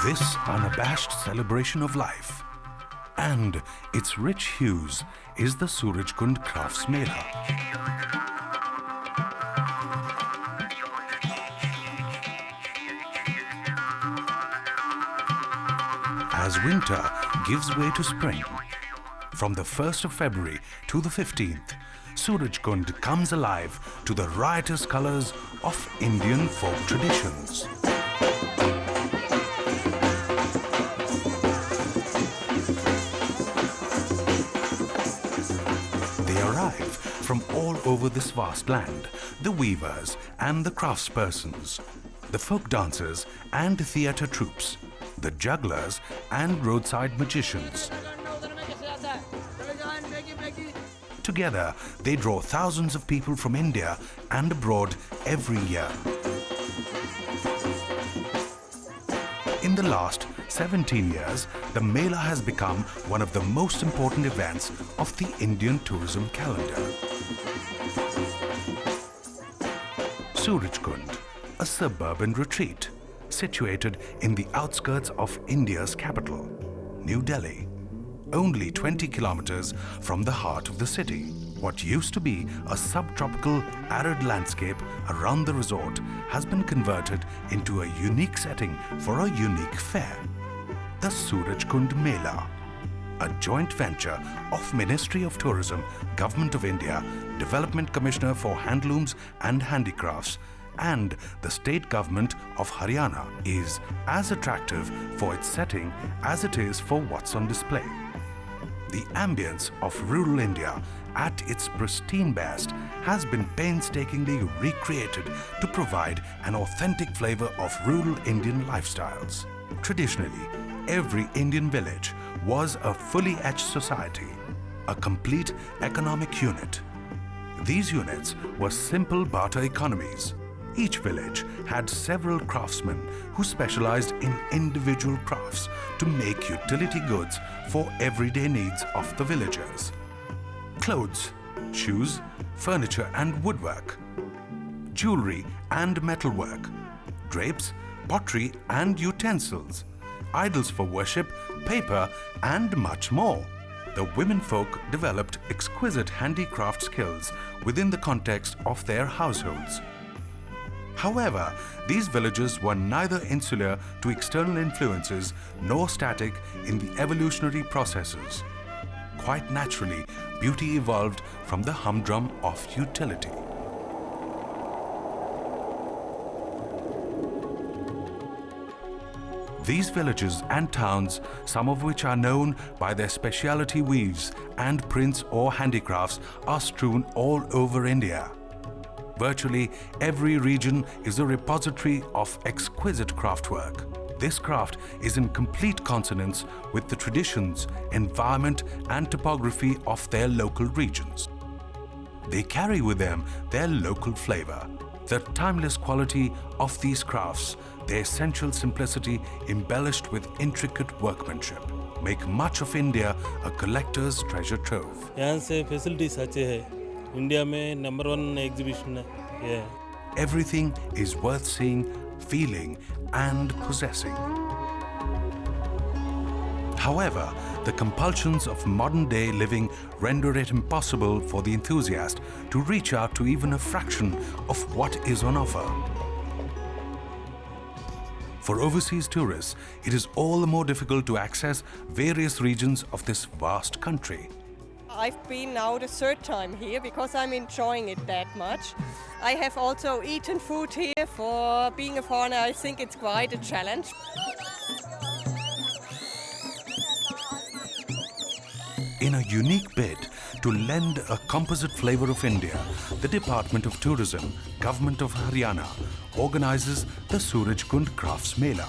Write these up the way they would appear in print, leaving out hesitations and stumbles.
this unabashed celebration of life and its rich hues is the Surajkund Crafts Mela. As winter gives way to spring, from the 1st of February to the 15th, Surajkund comes alive to the riotous colors of Indian folk traditions. They arrive from all over this vast land, the weavers and the craftspersons, the folk dancers and theatre troupes, the jugglers and roadside magicians. Together, they draw thousands of people from India and abroad every year. In the last 17 years, the Mela has become one of the most important events of the Indian tourism calendar. Surajkund, a suburban retreat situated in the outskirts of India's capital, New Delhi, only 20 kilometers from the heart of the city. What used to be a subtropical arid landscape around the resort has been converted into a unique setting for a unique fair, the Surajkund Mela, a joint venture of Ministry of Tourism, Government of India, Development Commissioner for Handlooms and Handicrafts, and the state government of Haryana, is as attractive for its setting as it is for what's on display. The ambience of rural India at its pristine best has been painstakingly recreated to provide an authentic flavor of rural Indian lifestyles. Traditionally, every Indian village was a fully etched society, a complete economic unit. These units were simple barter economies. Each village had several craftsmen who specialized in individual crafts to make utility goods for everyday needs of the villagers. Clothes, shoes, furniture and woodwork, jewelry and metalwork, drapes, pottery and utensils, idols for worship, paper and much more. The women folk developed exquisite handicraft skills within the context of their households. However, these villages were neither insular to external influences nor static in the evolutionary processes. Quite naturally, beauty evolved from the humdrum of utility. These villages and towns, some of which are known by their specialty weaves and prints or handicrafts, are strewn all over India. Virtually every region is a repository of exquisite craftwork. This craft is in complete consonance with the traditions, environment and topography of their local regions. They carry with them their local flavor, the timeless quality of these crafts, their essential simplicity embellished with intricate workmanship, make much of India a collector's treasure trove. यहाँ से facilities अच्छे हैं. India में number 1 exhibition है. Everything is worth seeing, feeling and possessing. However, the compulsions of modern-day living render it impossible for the enthusiast to reach out to even a fraction of what is on offer. For overseas tourists, it is all the more difficult to access various regions of this vast country. I've been now the 3rd time here because I'm enjoying it that much. I have also eaten food here. For being a foreigner, I think it's quite a challenge. In a unique bid to lend a composite flavor of India, the Department of Tourism, Government of Haryana, organizes the Surajkund Crafts Mela.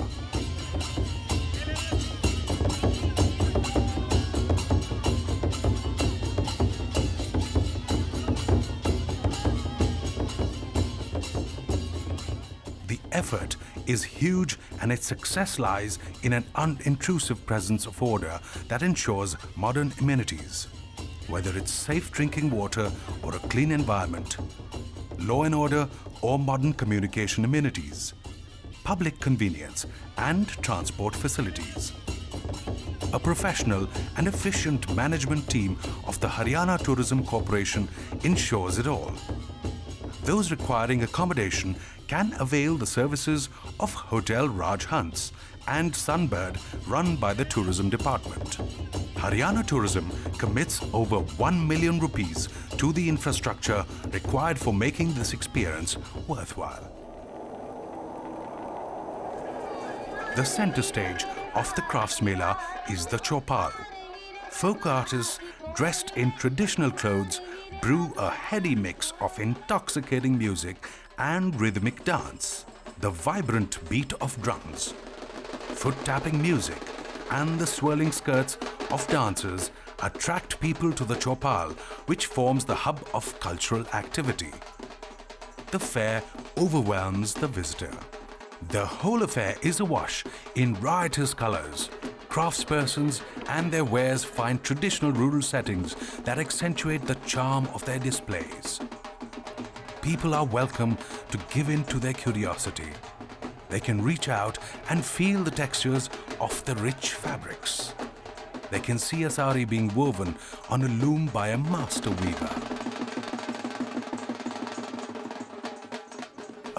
The effort is huge and its success lies in an unintrusive presence of order that ensures modern amenities, whether it's safe drinking water or a clean environment, law and order or modern communication amenities, public convenience and transport facilities. A professional and efficient management team of the Haryana Tourism Corporation ensures it all. Those requiring accommodation can avail the services of Hotel Raj Hans and Sunbird run by the Tourism Department. Haryana Tourism commits over 1 million rupees to the infrastructure required for making this experience worthwhile. The center stage of the Crafts Mela is the Chopal. Folk artists dressed in traditional clothes brew a heady mix of intoxicating music and rhythmic dance. The vibrant beat of drums, foot-tapping music and the swirling skirts of dancers attract people to the Chopal, which forms the hub of cultural activity. The fair overwhelms the visitor. The whole affair is awash in riotous colors. Craftspersons and their wares find traditional rural settings that accentuate the charm of their displays. People are welcome to give in to their curiosity. They can reach out and feel the textures of the rich fabrics. They can see a sari being woven on a loom by a master weaver.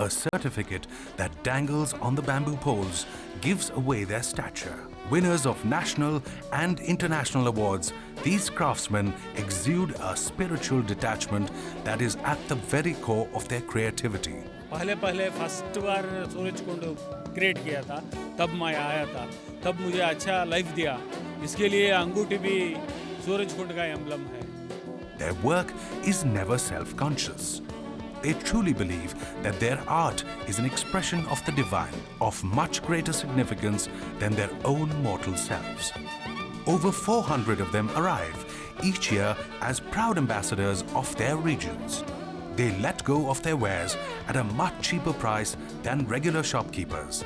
A certificate that dangles on the bamboo poles gives away their stature. Winners of national and international awards, these craftsmen exude a spiritual detachment that is at the very core of their creativity. पहले first बार Surajkund create किया था, तब मैं आया था, तब मुझे अच्छा लाइफ दिया. इसके लिए अंगूठी भी सूरजकुंड का एम्बलम है. Their work is never self-conscious. They truly believe that their art is an expression of the divine, of much greater significance than their own mortal selves. Over 400 of them arrive each year as proud ambassadors of their regions. They let go of their wares at a much cheaper price than regular shopkeepers.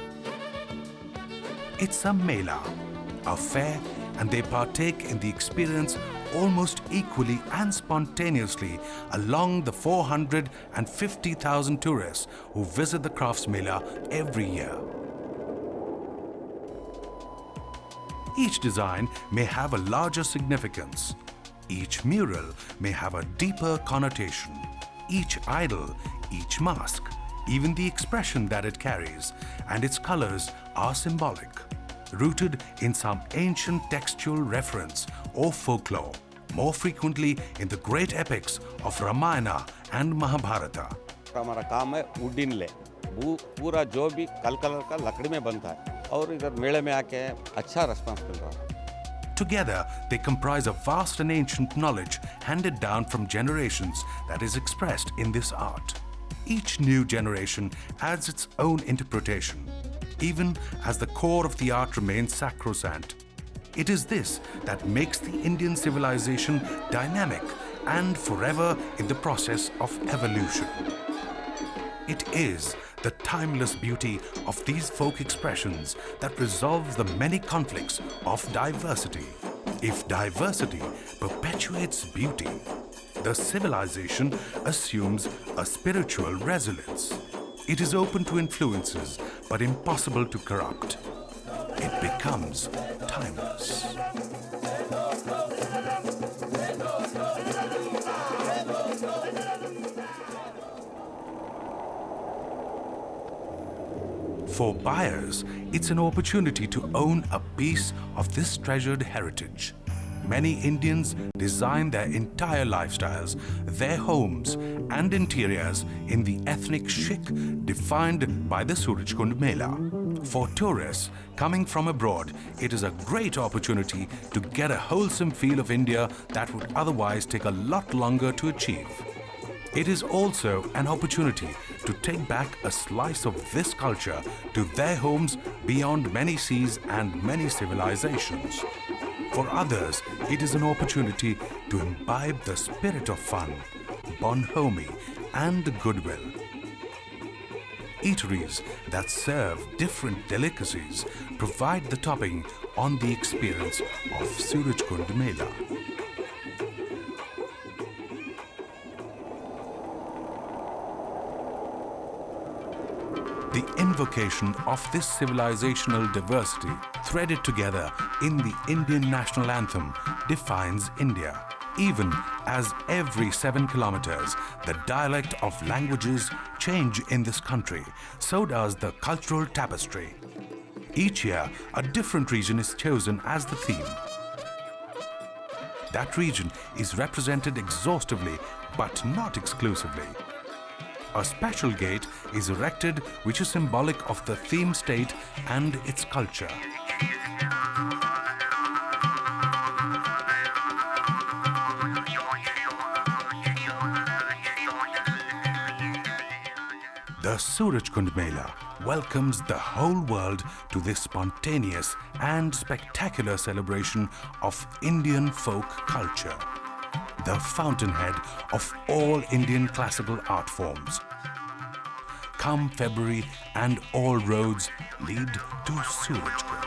It's a mela, a fair, and they partake in the experience almost equally and spontaneously along the 450,000 tourists who visit the Crafts Mela every year. Each design may have a larger significance. Each mural may have a deeper connotation. Each idol, each mask, even the expression that it carries and its colors are symbolic, rooted in some ancient textual reference or folklore, more frequently in the great epics of Ramayana and Mahabharata. हमारा काम है wooden ले, पूरा जो भी colour का लकड़ी में बनता है और इधर मेले में आके अच्छा रिस्पांस मिल रहा है. Together, they comprise a vast and ancient knowledge handed down from generations that is expressed in this art. Each new generation adds its own interpretation, even as the core of the art remains sacrosanct. It is this that makes the Indian civilization dynamic and forever in the process of evolution. It is the timeless beauty of these folk expressions that resolves the many conflicts of diversity. If diversity perpetuates beauty, the civilization assumes a spiritual resilience. It is open to influences, but impossible to corrupt. It becomes timeless. For buyers, it's an opportunity to own a piece of this treasured heritage. Many Indians design their entire lifestyles, their homes and interiors in the ethnic chic defined by the Surajkund Mela. For tourists coming from abroad, it is a great opportunity to get a wholesome feel of India that would otherwise take a lot longer to achieve. It is also an opportunity to take back a slice of this culture to their homes beyond many seas and many civilizations. For others, it is an opportunity to imbibe the spirit of fun, bonhomie, and goodwill. Eateries that serve different delicacies provide the topping on the experience of Surajkund Mela. The invocation of this civilizational diversity threaded together in the Indian national anthem defines India. Even as every 7 kilometers, the dialect of languages change in this country, so does the cultural tapestry. Each year, a different region is chosen as the theme. That region is represented exhaustively, but not exclusively. A special gate is erected which is symbolic of the theme state and its culture. The Surajkund Mela welcomes the whole world to this spontaneous and spectacular celebration of Indian folk culture, the fountainhead of all Indian classical art forms. Come February and all roads lead to Surajkund.